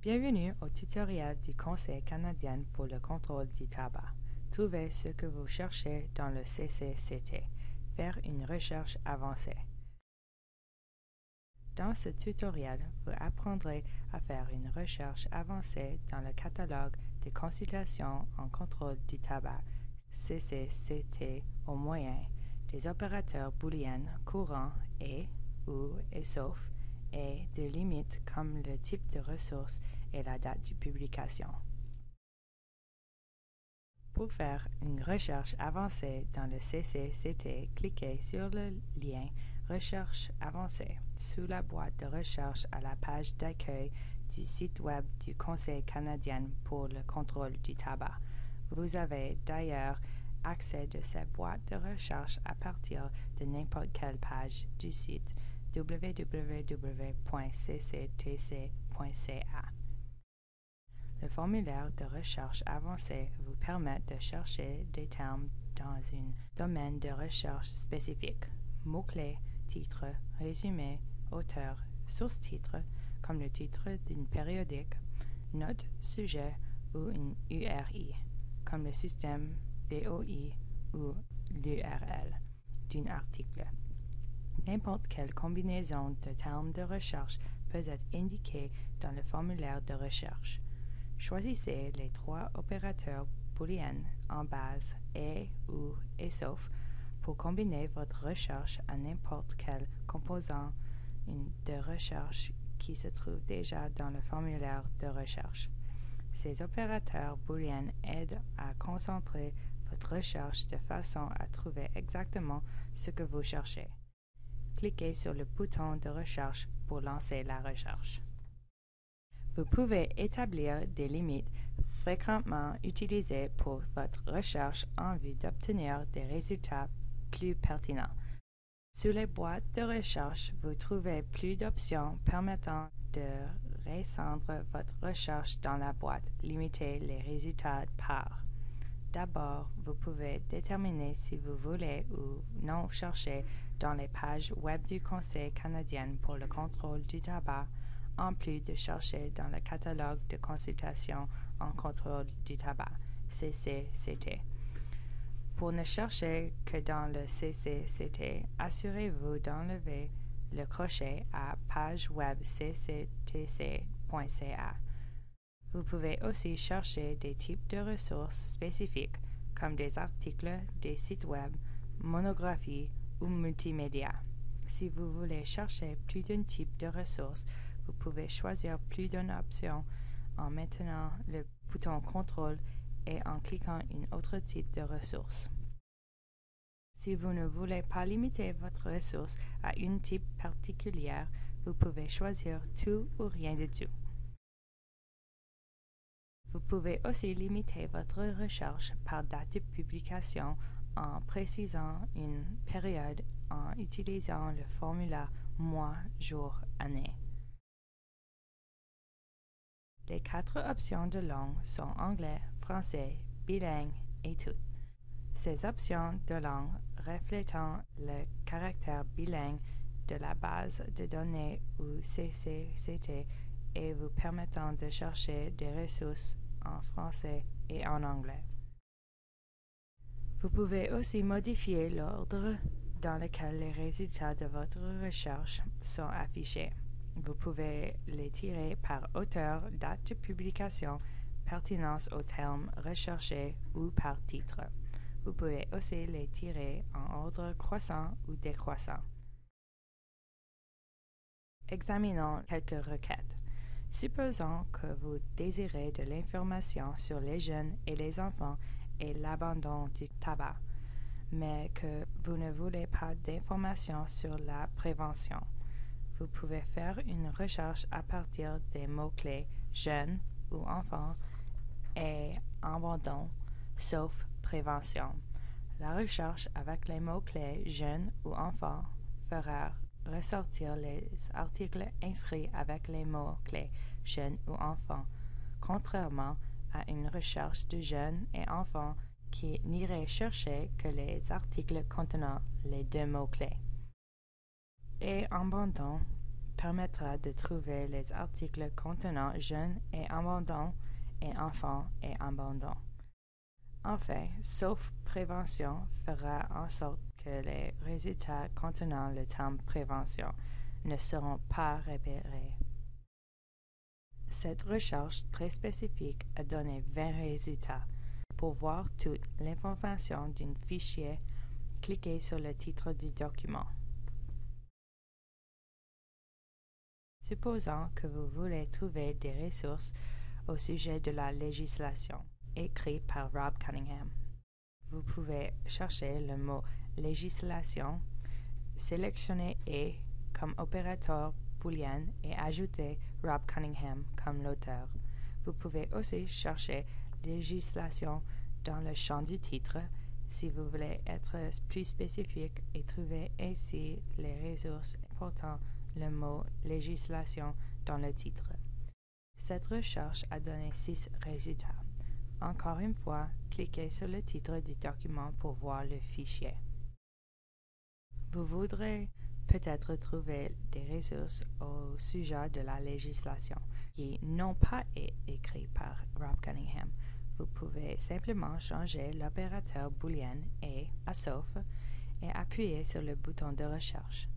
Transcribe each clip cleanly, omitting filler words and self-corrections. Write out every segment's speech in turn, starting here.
Bienvenue au tutoriel du Conseil canadien pour le contrôle du tabac. Trouvez ce que vous cherchez dans le CCCT. Faire une recherche avancée. Dans ce tutoriel, vous apprendrez à faire une recherche avancée dans le catalogue de consultations en contrôle du tabac CCCT au moyen des opérateurs booléens courants et sauf et de limites comme le type de ressource et la date de publication. Pour faire une recherche avancée dans le CCCT, cliquez sur le lien « Recherche avancée » sous la boîte de recherche à la page d'accueil du site web du Conseil canadien pour le contrôle du tabac. Vous avez d'ailleurs accès à cette boîte de recherche à partir de n'importe quelle page du site www.cctc.ca. Le formulaire de recherche avancé vous permet de chercher des termes dans un domaine de recherche spécifique, mots-clés, titre, résumé, auteur, source-titre, comme le titre d'une périodique, note, sujet ou une URI, comme le système DOI ou l'URL d'un article. N'importe quelle combinaison de termes de recherche peut être indiquée dans le formulaire de recherche. Choisissez les trois opérateurs booléens en base ou et sauf pour combiner votre recherche à n'importe quel composant de recherche qui se trouve déjà dans le formulaire de recherche. Ces opérateurs booléens aident à concentrer votre recherche de façon à trouver exactement ce que vous cherchez. Cliquez sur le bouton de recherche pour lancer la recherche. Vous pouvez établir des limites fréquemment utilisées pour votre recherche en vue d'obtenir des résultats plus pertinents. Sous les boîtes de recherche, vous trouvez plus d'options permettant de restreindre votre recherche dans la boîte. Limitez les résultats par. D'abord, vous pouvez déterminer si vous voulez ou non chercher dans les pages web du Conseil canadien pour le contrôle du tabac, en plus de chercher dans le catalogue de consultation en contrôle du tabac, CCCT. Pour ne chercher que dans le CCCT, assurez-vous d'enlever le crochet à page web cctc.ca. Vous pouvez aussi chercher des types de ressources spécifiques, comme des articles, des sites web, monographies ou multimédia. Si vous voulez chercher plus d'un type de ressources, vous pouvez choisir plus d'une option en maintenant le bouton Contrôle et en cliquant un autre type de ressource. Si vous ne voulez pas limiter votre ressource à un type particulier, vous pouvez choisir tout ou rien du tout. Vous pouvez aussi limiter votre recherche par date de publication en précisant une période en utilisant le formulaire mois, jour, année. Les 4 options de langue sont anglais, français, bilingue et toutes. Ces options de langue reflétant le caractère bilingue de la base de données ou CCCT et vous permettant de chercher des ressources en français et en anglais. Vous pouvez aussi modifier l'ordre dans lequel les résultats de votre recherche sont affichés. Vous pouvez les tirer par auteur, date de publication, pertinence au terme recherché ou par titre. Vous pouvez aussi les tirer en ordre croissant ou décroissant. Examinons quelques requêtes. Supposons que vous désirez de l'information sur les jeunes et les enfants et l'abandon du tabac, mais que vous ne voulez pas d'informations sur la prévention. Vous pouvez faire une recherche à partir des mots-clés jeunes ou enfants et abandon, sauf prévention. La recherche avec les mots-clés jeunes ou enfants fera ressortir les articles inscrits avec les mots-clés jeunes ou enfants, contrairement à une recherche de jeunes et enfants qui n'irait chercher que les articles contenant les deux mots-clés. Et abandon permettra de trouver les articles contenant jeunes et abandon et enfants et abandon. Enfin, sauf prévention fera en sorte que les résultats contenant le terme prévention ne seront pas repérés. Cette recherche très spécifique a donné 20 résultats. Pour voir toute l'information d'un fichier, cliquez sur le titre du document. Supposons que vous voulez trouver des ressources au sujet de la législation, écrites par Rob Cunningham. Vous pouvez chercher le mot législation, sélectionner et comme opérateur booléen et ajouter Rob Cunningham comme l'auteur. Vous pouvez aussi chercher législation dans le champ du titre si vous voulez être plus spécifique et trouver ainsi les ressources portant le mot législation dans le titre. Cette recherche a donné 6 résultats. Encore une fois, cliquez sur le titre du document pour voir le fichier. Vous voudrez peut-être trouver des ressources au sujet de la législation qui n'ont pas été écrites par Rob Cunningham. Vous pouvez simplement changer l'opérateur booléen et à sauf et appuyer sur le bouton de recherche.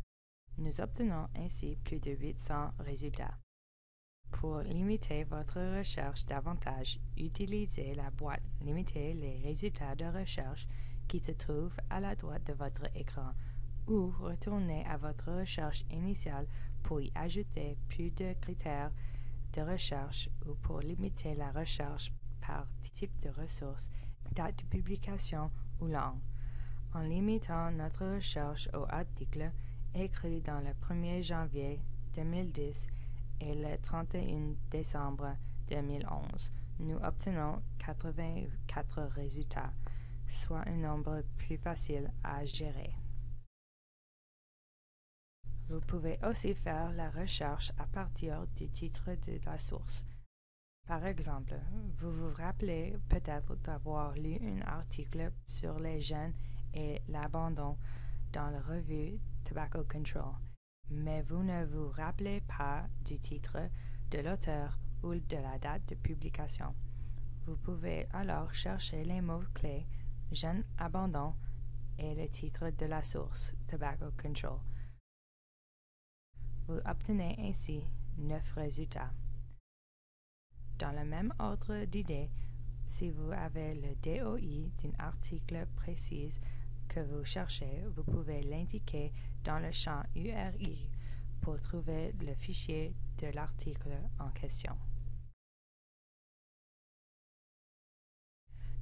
Nous obtenons ainsi plus de 800 résultats. Pour limiter votre recherche davantage, utilisez la boîte « Limiter les résultats de recherche » qui se trouve à la droite de votre écran ou retournez à votre recherche initiale pour y ajouter plus de critères de recherche ou pour limiter la recherche par type de ressource, date de publication ou langue. En limitant notre recherche aux articles écrits dans le 1er janvier 2010 et le 31 décembre 2011, nous obtenons 84 résultats, soit un nombre plus facile à gérer. Vous pouvez aussi faire la recherche à partir du titre de la source. Par exemple, vous vous rappelez peut-être d'avoir lu un article sur les jeunes et l'abandon dans la revue Tobacco Control, mais vous ne vous rappelez pas du titre, de l'auteur ou de la date de publication. Vous pouvez alors chercher les mots-clés « jeunes abandon » et le titre de la source « Tobacco Control ». Vous obtenez ainsi 9 résultats. Dans le même ordre d'idées, si vous avez le DOI d'un article précis que vous cherchez, vous pouvez l'indiquer dans le champ URI pour trouver le fichier de l'article en question.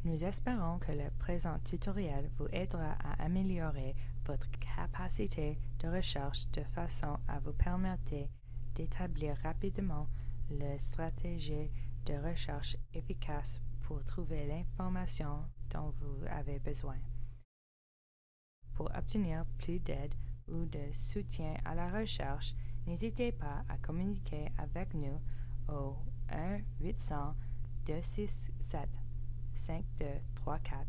Nous espérons que le présent tutoriel vous aidera à améliorer votre capacité de recherche de façon à vous permettre d'établir rapidement la stratégie de recherche efficace pour trouver l'information dont vous avez besoin. Pour obtenir plus d'aide ou de soutien à la recherche, n'hésitez pas à communiquer avec nous au 1-800-267-5234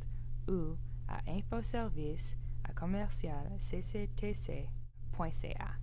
ou à infoservice@commercialcctc.ca.